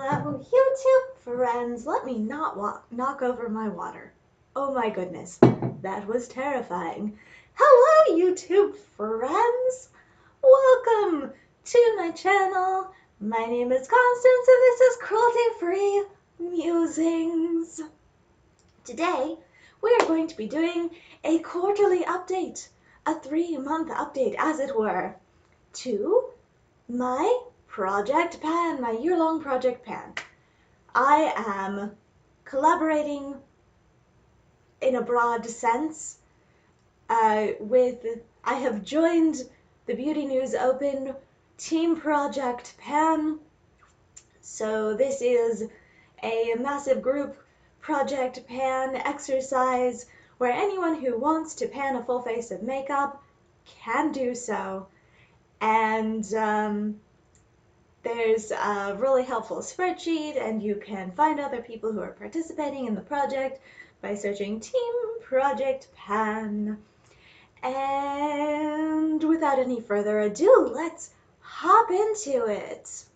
Hello, YouTube friends. Let me not knock over my water. Oh my goodness, that was terrifying. Hello, YouTube friends. Welcome to my channel. My name is Constance and this is Cruelty-Free Musings. Today, we are going to be doing a quarterly update, a 3-month update as it were, to my project pan, my year-long project pan. I am collaborating in a broad sense I have joined the Beauty News Open Team Project Pan. So this is a massive group project pan exercise where anyone who wants to pan a full face of makeup can do so. And there's a really helpful spreadsheet, and you can find other people who are participating in the project by searching Team Project Pan. And without any further ado, let's hop into it.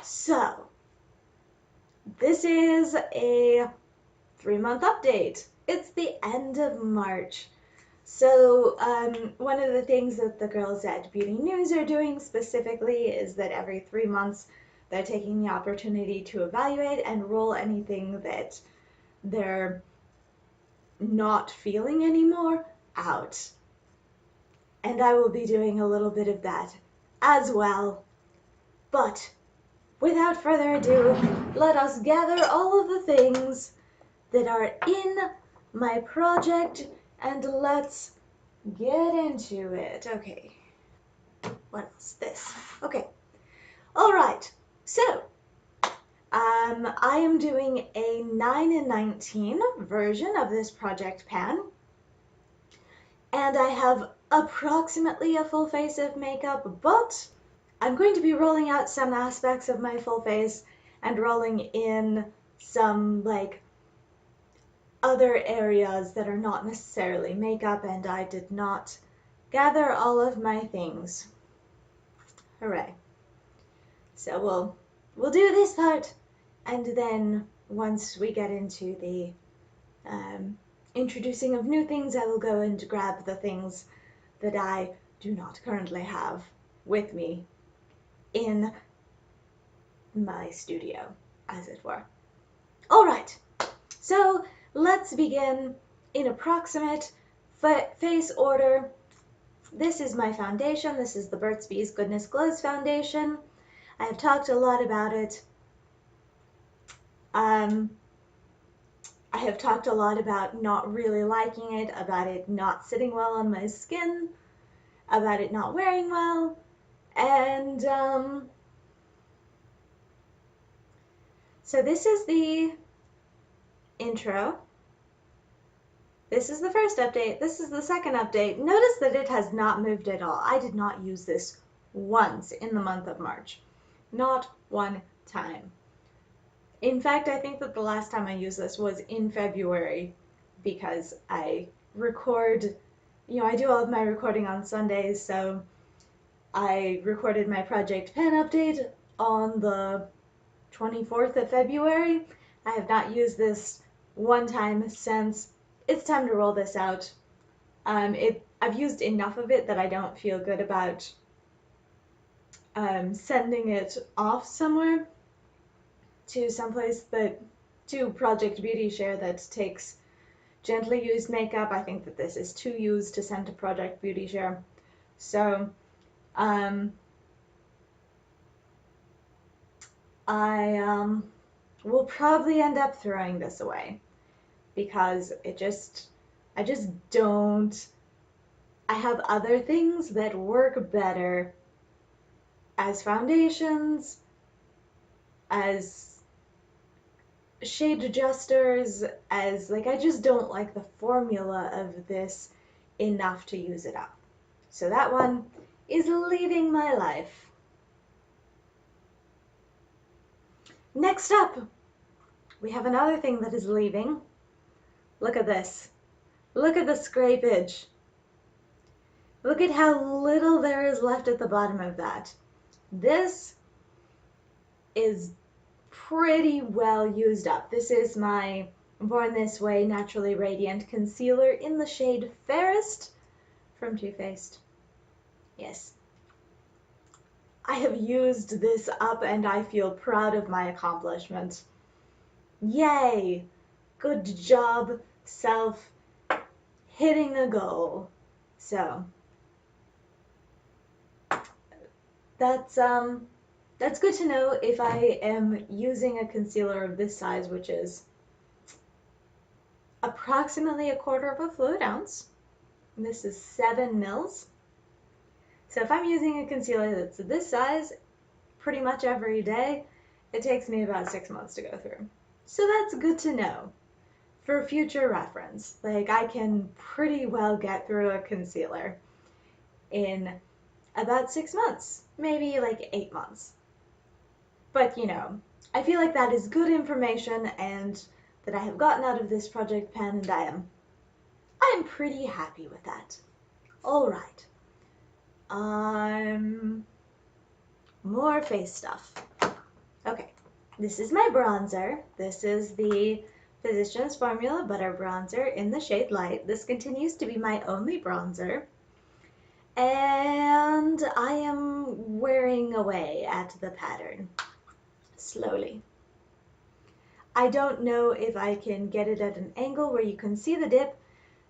So, this is a 3-month update. It's the end of March. So one of the things that the girls at Beauty News are doing specifically is that every 3 months they're taking the opportunity to evaluate and roll anything that they're not feeling anymore out. And I will be doing a little bit of that as well. But without further ado, let us gather all of the things that are in my project and let's get into it. Okay. What else? This. Okay. All right. So, I am doing a 9-in-19 version of this project pan. And I have approximately a full face of makeup, but I'm going to be rolling out some aspects of my full face and rolling in some, like, other areas that are not necessarily makeup, and I did not gather all of my things. Hooray. So we'll do this part, and then once we get into the introducing of new things, I will go and grab the things that I do not currently have with me in my studio, as it were. Alright, so let's begin in approximate face order. This is my foundation. This is the Burt's Bees Goodness Glows foundation. I have talked a lot about it. I have talked a lot about not really liking it, about it not sitting well on my skin, about it not wearing well, and so this is the intro. This is the first update. This is the second update. Notice that it has not moved at all. I did not use this once in the month of March. Not one time. In fact, I think that the last time I used this was in February because I record, I do all of my recording on Sundays, so I recorded my Project Pen update on the 24th of February. I have not used this one time since. It's time to roll this out. I've used enough of it that I don't feel good about sending it off somewhere to someplace to Project Beauty Share that takes gently used makeup. I think that this is too used to send to Project Beauty Share. So I will probably end up throwing this away because I just don't. I have other things that work better as foundations, as shade adjusters, as I just don't like the formula of this enough to use it up. So that one is leaving my life. Next up, we have another thing that is leaving. Look at this. Look at the scrapage. Look at how little there is left at the bottom of that. This is pretty well used up. This is my Born This Way Naturally Radiant Concealer in the shade Fairest from Too Faced. Yes. I have used this up and I feel proud of my accomplishment. Yay! Good job, self, hitting a goal. So, that's good to know if I am using a concealer of this size, which is approximately 1/4 of a fluid ounce. This is 7 mils. So if I'm using a concealer that's this size pretty much every day, it takes me about 6 months to go through. So that's good to know for future reference. Like, I can pretty well get through a concealer in about 6 months, maybe like 8 months. But, you know, I feel like that is good information and that I have gotten out of this project pan, and I'm pretty happy with that. All right. More face stuff. Okay, this is my bronzer. This is the Physicians Formula Butter Bronzer in the shade Light. This continues to be my only bronzer. And I am wearing away at the pattern, slowly. I don't know if I can get it at an angle where you can see the dip.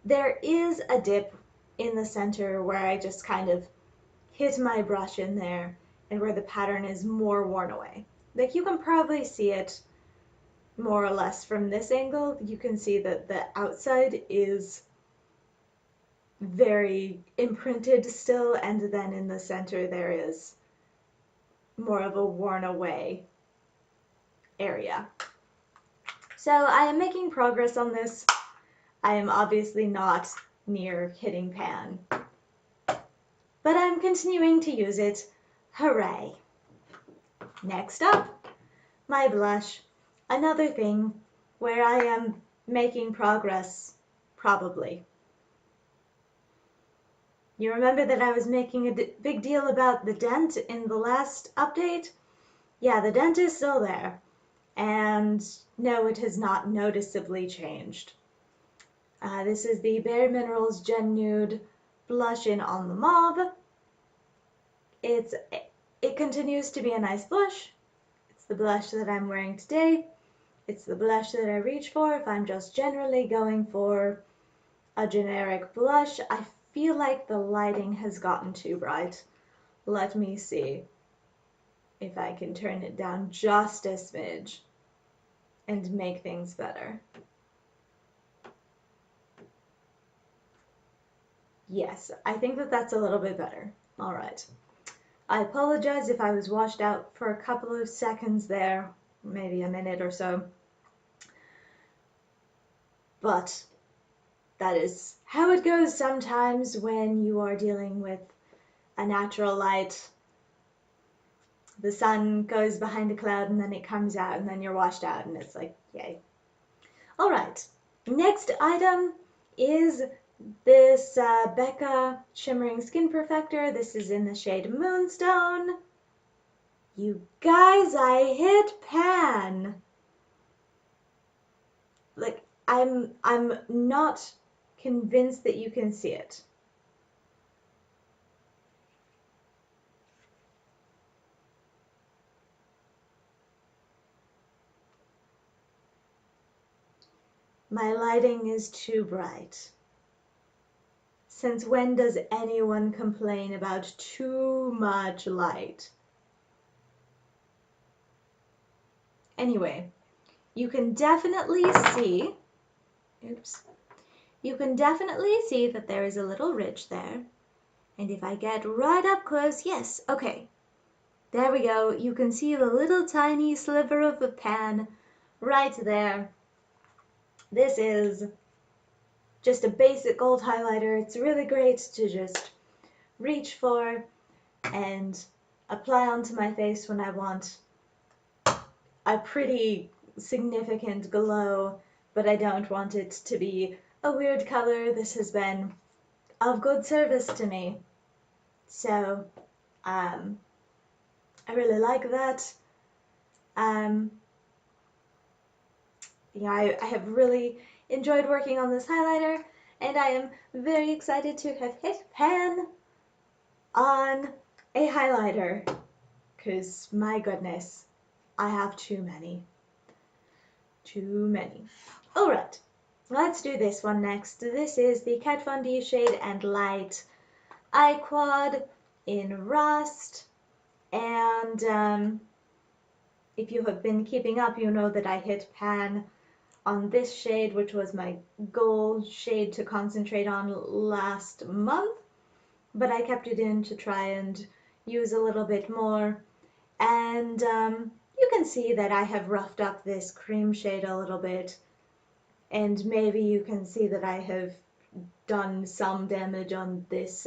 There is a dip in the center where I just kind of hit my brush in there and where the pattern is more worn away. Like, you can probably see it more or less from this angle. You can see that the outside is very imprinted still, and then in the center there is more of a worn away area. So I am making progress on this. I am obviously not near hitting pan, but I'm continuing to use it. Hooray! Next up, my blush. Another thing where I am making progress, probably. You remember that I was making a big deal about the dent in the last update? Yeah, the dent is still there. And no, it has not noticeably changed. This is the bareMineral's Gen Nude blush in on the Mauve. It continues to be a nice blush. It's the blush that I'm wearing today. It's the blush that I reach for if I'm just generally going for a generic blush. I feel like the lighting has gotten too bright. Let me see if I can turn it down just a smidge and make things better. Yes, I think that that's a little bit better. All right. I apologize if I was washed out for a couple of seconds there, maybe a minute or so. But that is how it goes sometimes when you are dealing with a natural light. The sun goes behind a cloud and then it comes out and then you're washed out and it's like, yay. All right, next item is this Becca Shimmering Skin Perfector. This is in the shade Moonstone. You guys, I hit pan. Like, I'm not convinced that you can see it. My lighting is too bright. Since when does anyone complain about too much light? Anyway, you can definitely see, you can definitely see that there is a little ridge there. And if I get right up close, yes, okay. There we go. You can see the little tiny sliver of a pan right there. This is just a basic gold highlighter. It's really great to just reach for and apply onto my face when I want a pretty significant glow, but I don't want it to be a weird color. This has been of good service to me. So, I really like that. Um, yeah, I have really enjoyed working on this highlighter, and I am very excited to have hit pan on a highlighter, because my goodness, I have too many. Too many. Alright, let's do this one next. This is the Kat Von D Shade and Light Eye Quad in Rust, and if you have been keeping up, you know that I hit pan on this shade, which was my goal shade to concentrate on last month, but I kept it in to try and use a little bit more, and you can see that I have roughed up this cream shade a little bit, and maybe you can see that I have done some damage on this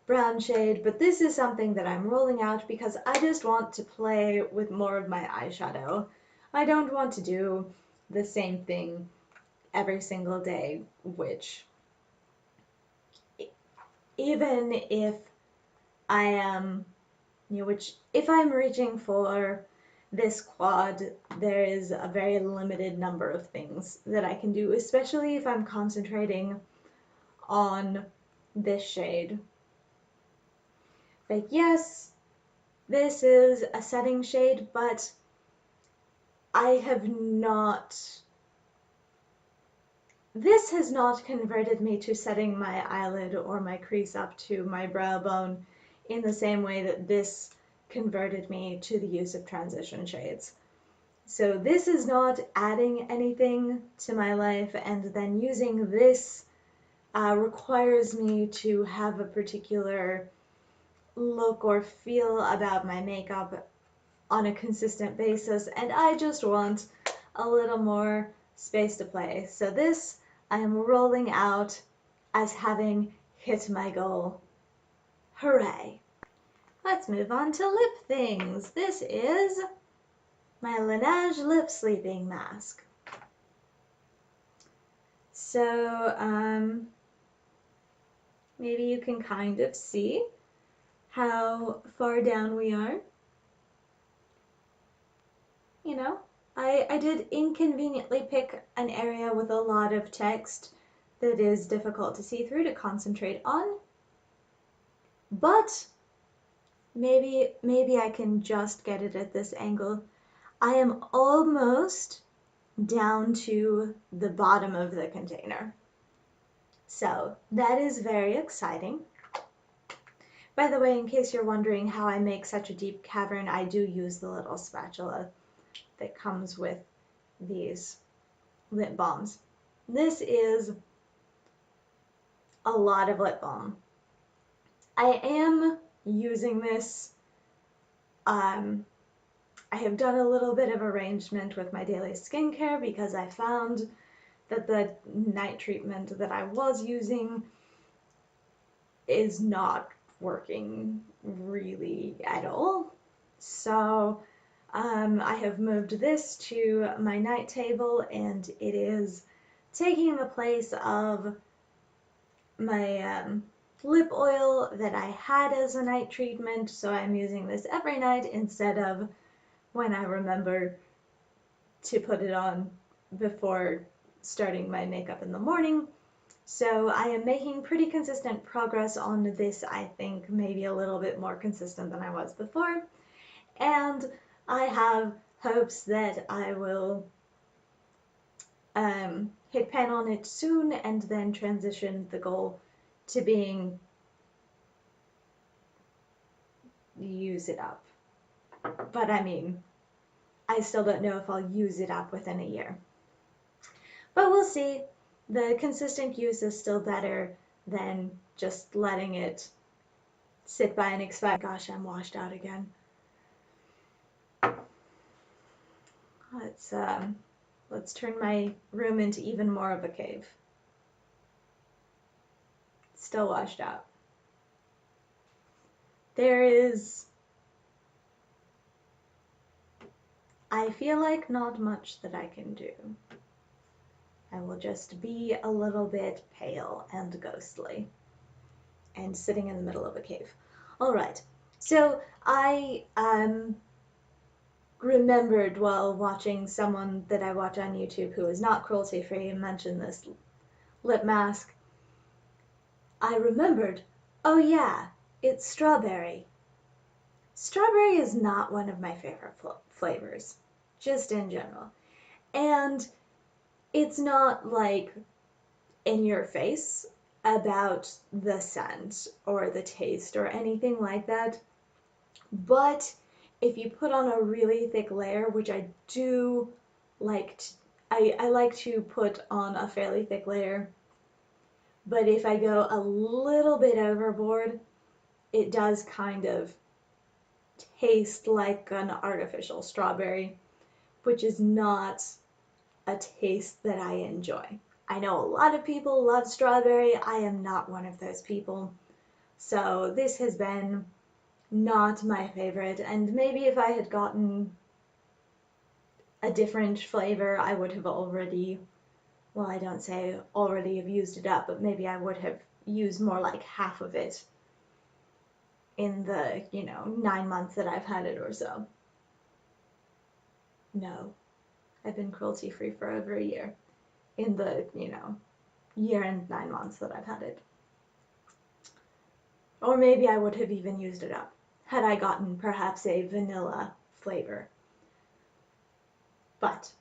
brown shade, but this is something that I'm rolling out because I just want to play with more of my eyeshadow. I don't want to do the same thing every single day, which even if I am, which if I'm reaching for this quad, there is a very limited number of things that I can do, especially if I'm concentrating on this shade. Like, yes, this is a setting shade, but I have not, this has not converted me to setting my eyelid or my crease up to my brow bone in the same way that this converted me to the use of transition shades. So this is not adding anything to my life, and then using this requires me to have a particular look or feel about my makeup on a consistent basis, and I just want a little more space to play. So this I am rolling out as having hit my goal. Hooray! Let's move on to lip things. This is my Laneige Lip Sleeping Mask. So, maybe you can kind of see how far down we are. You know, I did inconveniently pick an area with a lot of text that is difficult to see through to concentrate on, but maybe I can just get it at this angle. I am almost down to the bottom of the container. So that is very exciting. By the way, in case you're wondering how I make such a deep cavern, I do use the little spatula that comes with these lip balms. This is a lot of lip balm. I am using this, I have done a little bit of arrangement with my daily skincare because I found that the night treatment that I was using is not working really at all. So I have moved this to my night table, and it is taking the place of my lip oil that I had as a night treatment, so I'm using this every night instead of when I remember to put it on before starting my makeup in the morning. So I am making pretty consistent progress on this, I think maybe a little bit more consistent than I was before, and I have hopes that I will hit pan on it soon and then transition the goal to being use it up. But I mean, I still don't know if I'll use it up within a year. But we'll see. The consistent use is still better than just letting it sit by and expire. Gosh, I'm washed out again. Let's turn my room into even more of a cave. Still washed out. There is, I feel like, not much that I can do. I will just be a little bit pale and ghostly and sitting in the middle of a cave. All right, so I remembered while watching someone that I watch on YouTube who is not cruelty free mention this lip mask. I remembered, oh yeah, it's strawberry. Strawberry is not one of my favorite flavors, just in general. And it's not like in your face about the scent or the taste or anything like that. But if you put on a really thick layer, which I do like, I like to put on a fairly thick layer, but if I go a little bit overboard, it does kind of taste like an artificial strawberry, which is not a taste that I enjoy. I know a lot of people love strawberry. I am not one of those people. So this has been not my favorite, and maybe if I had gotten a different flavor, I would have already, well, I don't say already have used it up, but maybe I would have used more like half of it in the, 9 months that I've had it or so. No, I've been cruelty free for over a year in the, year and 9 months that I've had it. Or maybe I would have even used it up had I gotten perhaps a vanilla flavor. But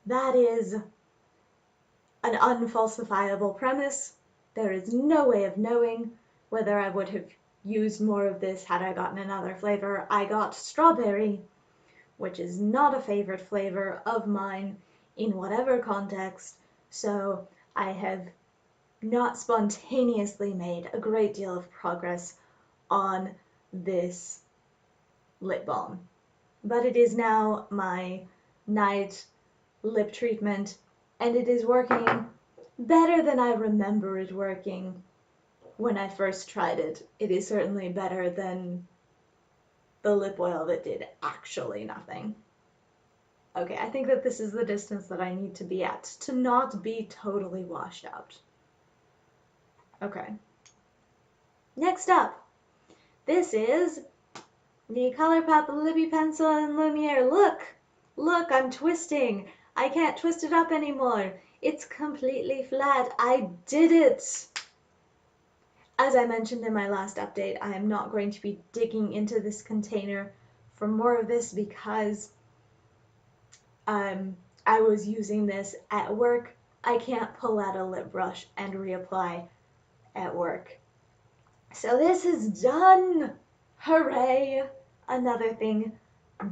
that is an unfalsifiable premise. There is no way of knowing whether I would have used more of this had I gotten another flavor. I got strawberry, which is not a favorite flavor of mine in whatever context, so I have not spontaneously made a great deal of progress on this lip balm. But it is now my night lip treatment, and it is working better than I remember it working when I first tried it. It is certainly better than the lip oil that did actually nothing. Okay, I think that this is the distance that I need to be at to not be totally washed out. Okay. Next up, this is the ColourPop Lippy Pencil in Lumiere. Look, I'm twisting. I can't twist it up anymore. It's completely flat. I did it. As I mentioned in my last update, I am not going to be digging into this container for more of this because I was using this at work. I can't pull out a lip brush and reapply at work. So this is done. Hooray! Another thing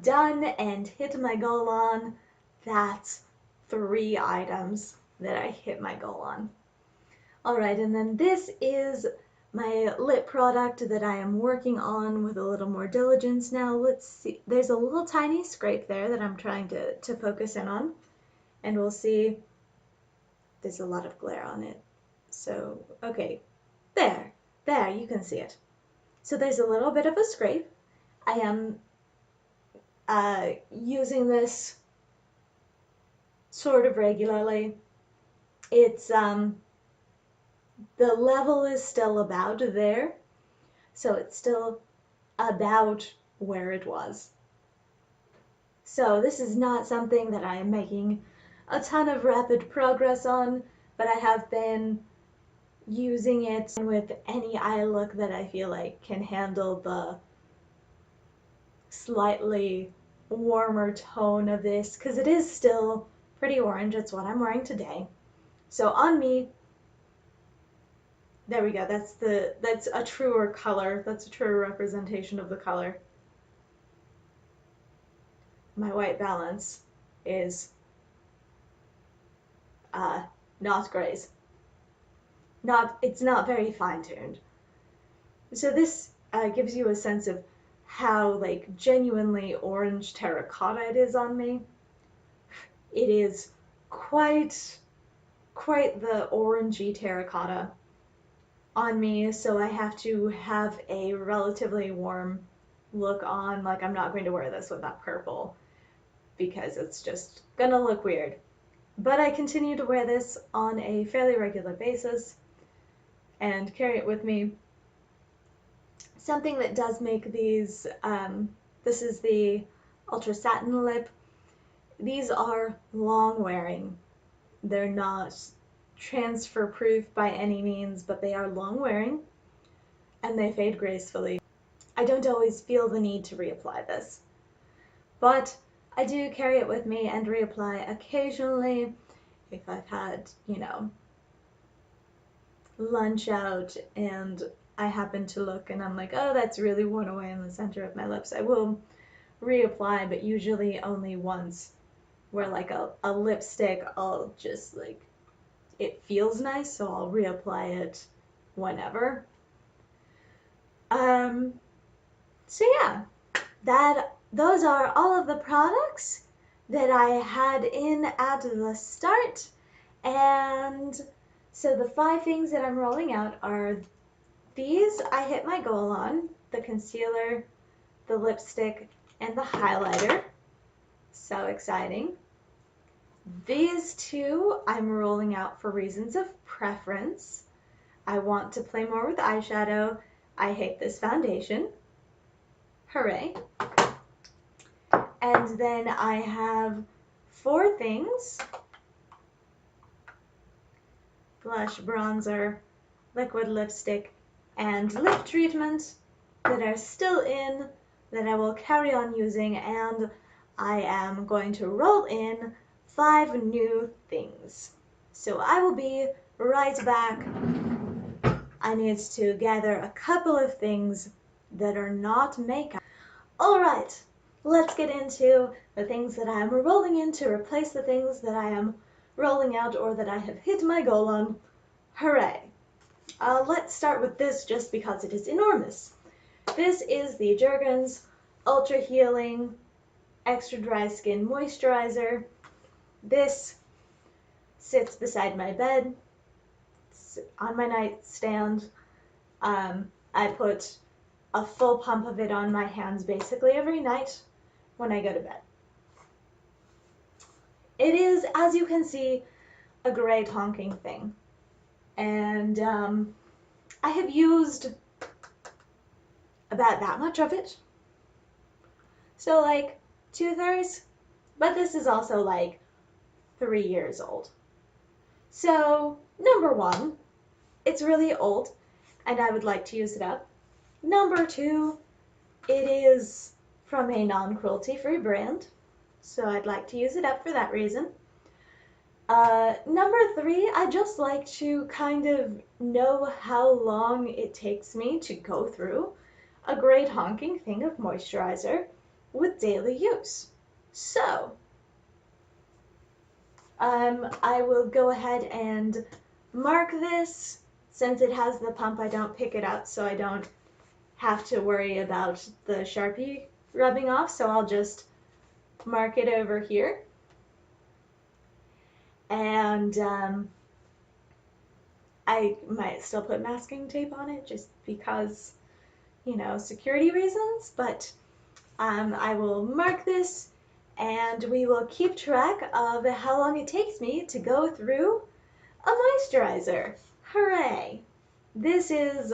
done and hit my goal on. That's 3 items that I hit my goal on. Alright, and then this is my lip product that I am working on with a little more diligence now. Let's see. There's a little tiny scrape there that I'm trying to focus in on. And we'll see. There's a lot of glare on it. So, okay. There, you can see it. So there's a little bit of a scrape. I am using this sort of regularly. It's, the level is still about there, so it's still about where it was. So this is not something that I am making a ton of rapid progress on, but I have been using it with any eye look that I feel like can handle the slightly warmer tone of this, because it is still pretty orange. It's what I'm wearing today. So on me, there we go. That's a truer color. That's a truer representation of the color. My white balance is not grays. It's not very fine-tuned. So this gives you a sense of how like genuinely orange terracotta it is on me. It is quite the orangey terracotta on me, so I have to have a relatively warm look on. Like, I'm not going to wear this with that purple because it's just gonna look weird. But I continue to wear this on a fairly regular basis and carry it with me. Something that does make these This is the Ultra Satin Lip. These are long wearing. They're not transfer proof by any means, but they are long wearing and they fade gracefully. I don't always feel the need to reapply this, but I do carry it with me and reapply occasionally if I've had, lunch out and I happen to look and I'm like, oh, that's really worn away in the center of my lips. I will reapply, but usually only once, where like a lipstick, I'll just like, it feels nice, so I'll reapply it whenever. So yeah, those are all of the products that I had in at the start. And so the 5 things that I'm rolling out are these I hit my goal on: the concealer, the lipstick, and the highlighter. So exciting. These 2 I'm rolling out for reasons of preference. I want to play more with eyeshadow. I hate this foundation. Hooray. And then I have 4 things: blush, bronzer, liquid lipstick, and lip treatment that are still in, that I will carry on using, and I am going to roll in 5 new things. So I will be right back. I need to gather a couple of things that are not makeup. Alright, let's get into the things that I am rolling in to replace the things that I am rolling out or that I have hit my goal on. Hooray! Let's start with this just because it is enormous. This is the Jergens Ultra Healing Extra Dry Skin Moisturizer. This sits beside my bed, on my nightstand. I put a full pump of it on my hands basically every night when I go to bed. It is, as you can see, a great honking thing. And I have used about that much of it. So like 2/3, but this is also like 3 years old. So number 1, it's really old and I would like to use it up. Number 2, it is from a non-cruelty free brand, so I'd like to use it up for that reason. Number 3, I just like to kind of know how long it takes me to go through a great honking thing of moisturizer with daily use. So, I will go ahead and mark this. Since it has the pump, I don't pick it up, so I don't have to worry about the Sharpie rubbing off, so I'll just mark it over here. And I might still put masking tape on it just because, security reasons, but I will mark this and we will keep track of how long it takes me to go through a moisturizer. Hooray! This is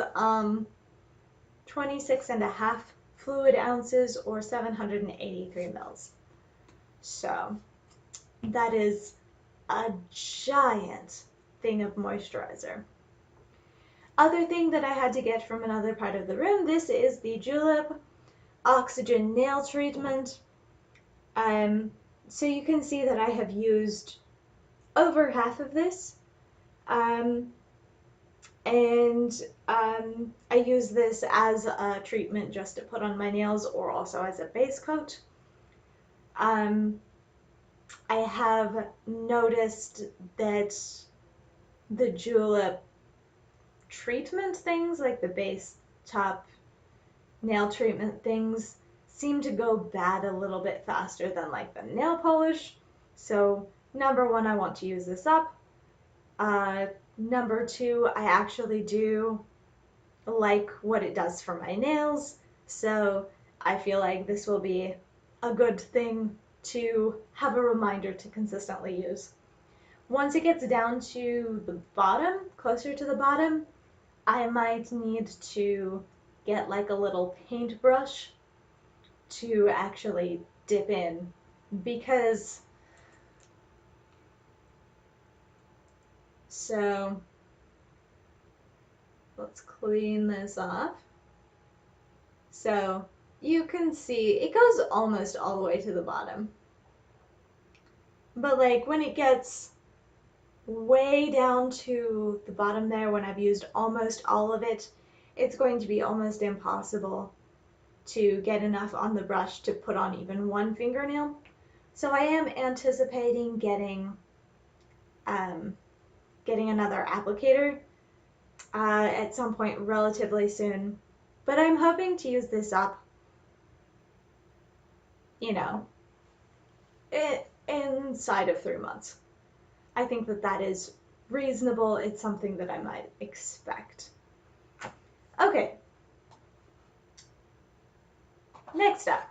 26.5 fluid ounces or 783 mils. So that is a giant thing of moisturizer. Other thing that I had to get from another part of the room, this is the Julep Oxygen Nail Treatment. So you can see that I have used over half of this. I use this as a treatment just to put on my nails or also as a base coat. I have noticed that the Julep treatment things, like the base top nail treatment things, seem to go bad a little bit faster than like the nail polish. So number 1, I want to use this up. Number 2, I actually do like what it does for my nails, so I feel like this will be a good thing to have a reminder to consistently use. Once it gets down to the bottom, closer to the bottom, I might need to get like a little paintbrush to actually dip in, because so let's clean this off. So you can see it goes almost all the way to the bottom. But like when it gets way down to the bottom there, when I've used almost all of it, it's going to be almost impossible to get enough on the brush to put on even one fingernail. So I am anticipating getting another applicator at some point relatively soon. But I'm hoping to use this up, you know, inside of 3 months. I think that that is reasonable. It's something that I might expect. Okay. Next up.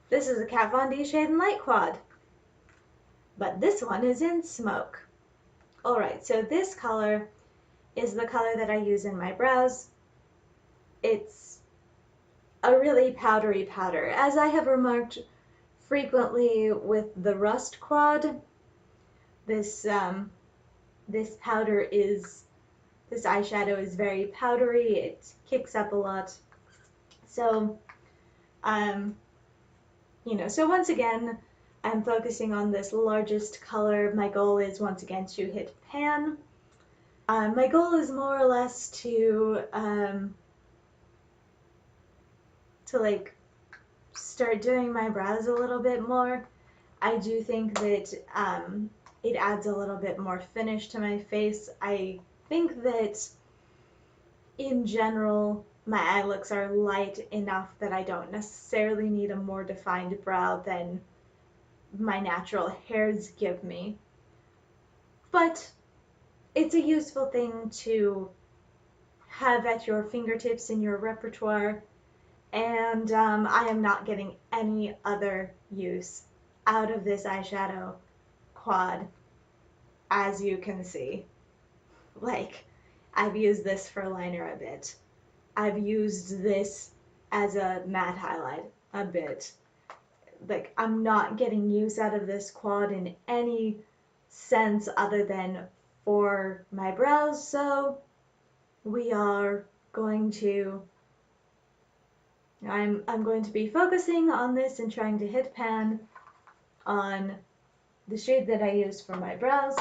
This is a Kat Von D Shade and Light Quad. But this one is in Smoke. Alright, so this color is the color that I use in my brows. It's a really powdery powder. As I have remarked frequently with the Rust Quad, this powder is, this eyeshadow is very powdery. It kicks up a lot. So, you know, so once again, I'm focusing on this largest color. My goal is once again to hit pan. My goal is more or less to like start doing my brows a little bit more. I do think that it adds a little bit more finish to my face. I think that in general my eye looks are light enough that I don't necessarily need a more defined brow than my natural hairs give me. But it's a useful thing to have at your fingertips in your repertoire, and I am not getting any other use out of this eyeshadow quad, as you can see. Like, I've used this for liner a bit. I've used this as a matte highlight a bit. Like, I'm not getting use out of this quad in any sense other than for my brows, so we are going to, I'm going to be focusing on this and trying to hit pan on the shade that I use for my brows,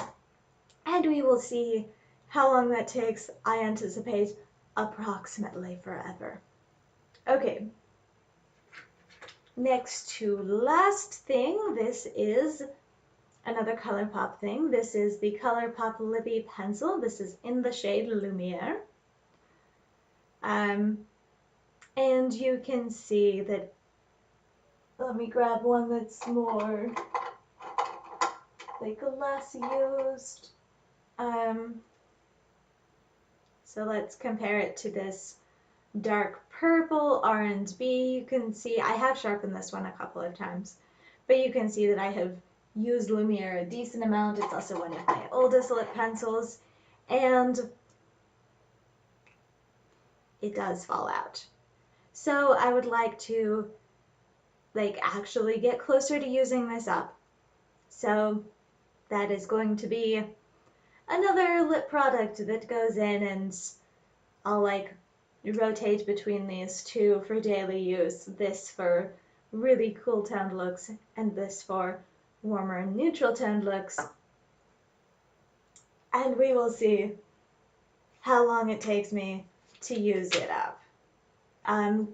and we will see how long that takes. I anticipate approximately forever. Okay, next to last thing, this is another ColourPop thing. This is the ColourPop Lippy Pencil. This is in the shade Lumiere. And you can see that, let me grab one that's more like less used. So let's compare it to this dark purple R&B. You can see I have sharpened this one a couple of times, but you can see that I have used Lumiere a decent amount. It's also one of my oldest lip pencils, and it does fall out. So I would like to like actually get closer to using this up. So that is going to be another lip product that goes in, and I'll like rotate between these two for daily use. This for really cool toned looks, and this for warmer neutral toned looks. And we will see how long it takes me to use it up. I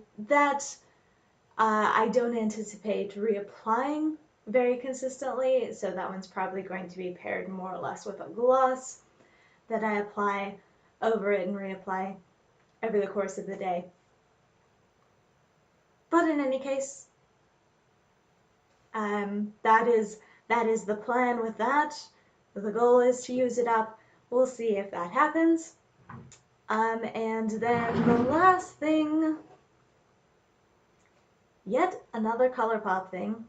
don't anticipate reapplying very consistently, so that one's probably going to be paired more or less with a gloss that I apply over it and reapply over the course of the day. But in any case, that is the plan with that. The goal is to use it up. We'll see if that happens. And then the last thing, yet another ColourPop thing.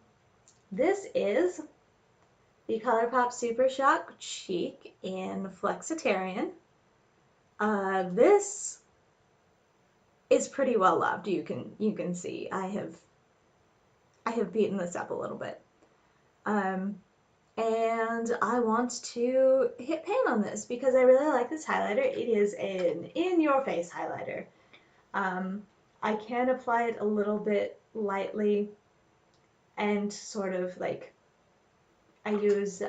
This is the ColourPop Super Shock Cheek in Flexitarian. This is pretty well loved. You can see I have beaten this up a little bit. And I want to hit pan on this because I really like this highlighter. It is an in-your-face highlighter. I can apply it a little bit lightly and sort of like, I use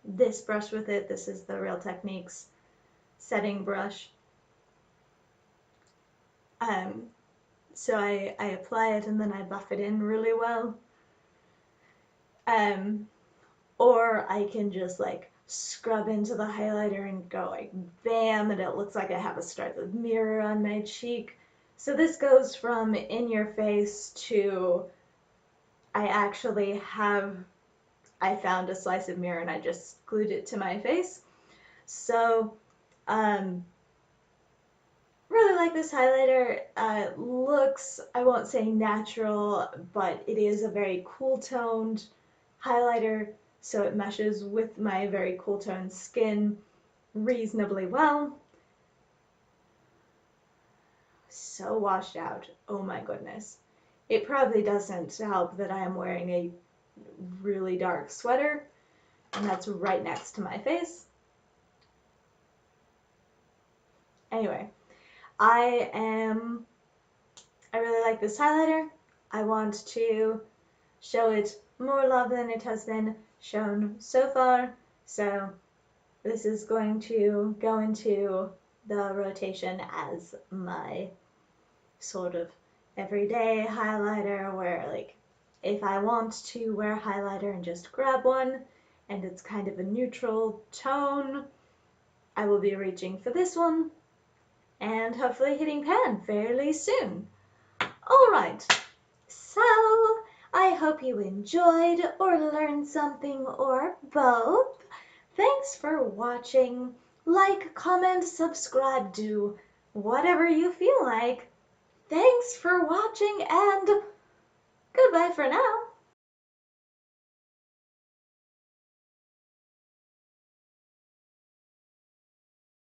this brush with it. This is the Real Techniques setting brush. So I apply it and then I buff it in really well. Or I can just like scrub into the highlighter and go like bam, and it looks like I have a stripe of mirror on my cheek. So this goes from in your face to I found a slice of mirror and I just glued it to my face. So really like this highlighter. Looks, I won't say natural, but it is a very cool toned highlighter, so it meshes with my very cool toned skin reasonably well. So washed out. Oh my goodness. It probably doesn't help that I am wearing a really dark sweater, and that's right next to my face. Anyway, I really like this highlighter. I want to show it more love than it has been shown so far. So this is going to go into the rotation as my sort of everyday highlighter, where like if I want to wear highlighter and just grab one and it's kind of a neutral tone, I will be reaching for this one and hopefully hitting pan fairly soon. Alright, so I hope you enjoyed or learned something or both. Thanks for watching. Like, comment, subscribe, do whatever you feel like. Thanks for watching and goodbye for now.